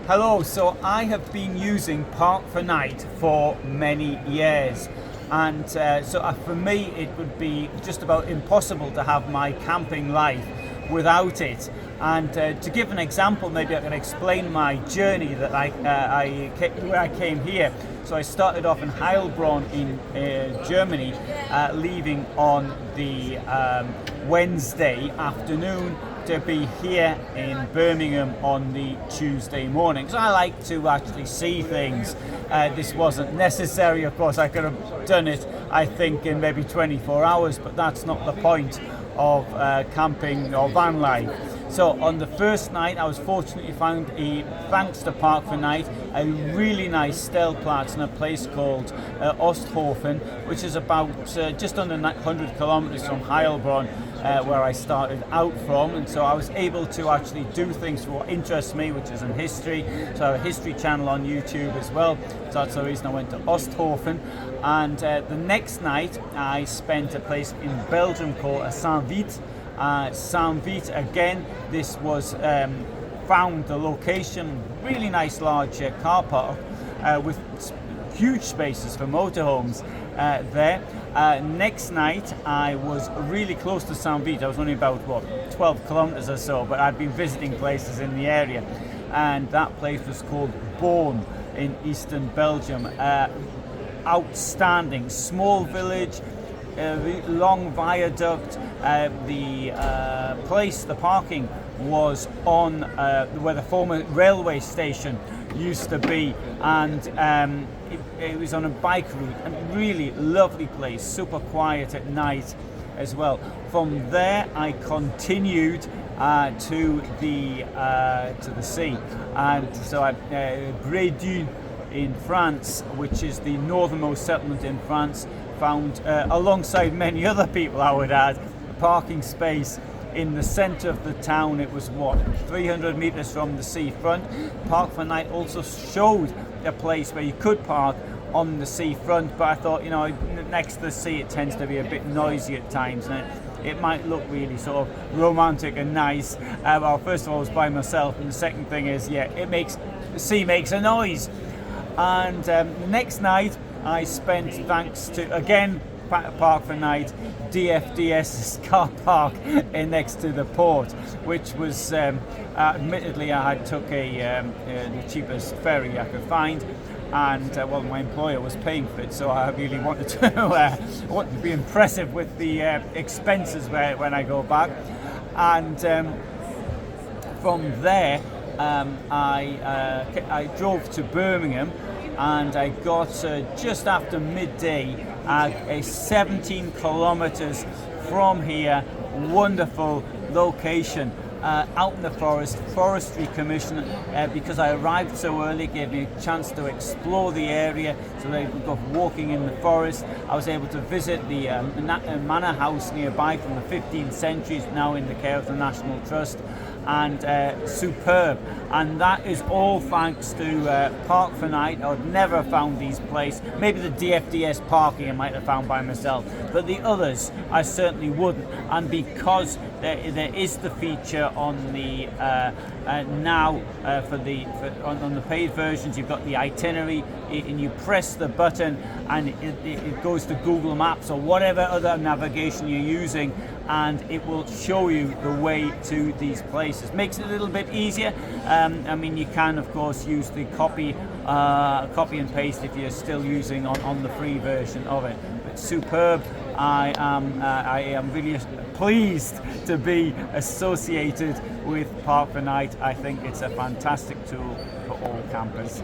Hello, so I have been using Park4night for many years, and for me it would be just about impossible to have my camping life without it. And to give an example, maybe I can explain my journey that where I came here. So I started off in Heilbronn in Germany, leaving on the Wednesday afternoon to be here in Birmingham on the Tuesday morning. So I like to actually see things. This wasn't necessary, of course. I could have done it, I think, in maybe 24 hours, but that's not the point of camping or van life. So on the first night, I was fortunately found, thanks to Park4night, a really nice stellplatz in a place called Osthofen, which is about just under 100 kilometers from Heilbronn, where I started out from. And so I was able to actually do things for what interests me, which is in history. So I have a history channel on YouTube as well. So that's the reason I went to Osthofen. And the next night, I spent a place in Belgium called Saint-Vith. Saint-Vith, again, this was found the location, really nice large car park with huge spaces for motorhomes there. Next night I was really close to Saint-Vith. I was only about 12 kilometers or so, but I'd been visiting places in the area, and that place was called Born in eastern Belgium. Outstanding small village, long viaduct. The parking was on where the former railway station used to be, and it was on a bike route, and really lovely place, super quiet at night as well. From there I continued to the sea, and so I Brédune in France, which is the northernmost settlement in France, found alongside many other people, I would add, a parking space in the center of the town. It was 300 meters from the seafront. Park4night also showed a place where you could park on the seafront, but I thought, next to the sea it tends to be a bit noisy at times, and it might look really sort of romantic and nice. Well, first of all, I was by myself, and the second thing is, the sea makes a noise. And next night I spent, thanks to, again, Park4night, DFDS's car park next to the port, which was, admittedly, I had took the cheapest ferry I could find, and my employer was paying for it, so I really wanted to be impressive with the expenses when I go back. And from there I drove to Birmingham, and I got just after midday, 17 kilometers from here. Wonderful location out in the forest. Forestry Commission, because I arrived so early, gave me a chance to explore the area. So they got walking in the forest. I was able to visit the manor house nearby from the 15th century, now in the care of the National Trust, and superb. And that is all thanks to Park4night. I would never have found these places.Maybe the DFDS parking I might have found by myself, but the others I certainly wouldn't. And because there is the feature on the on the paid versions, you've got the itinerary, and you press the button and it goes to Google Maps or whatever other navigation you're using, and it will show you the way to these places. Makes it a little bit easier. You can of course use the copy and paste if you're still using on the free version of it. But superb. I am really pleased to be associated with Park4night. I think it's a fantastic tool for all campers.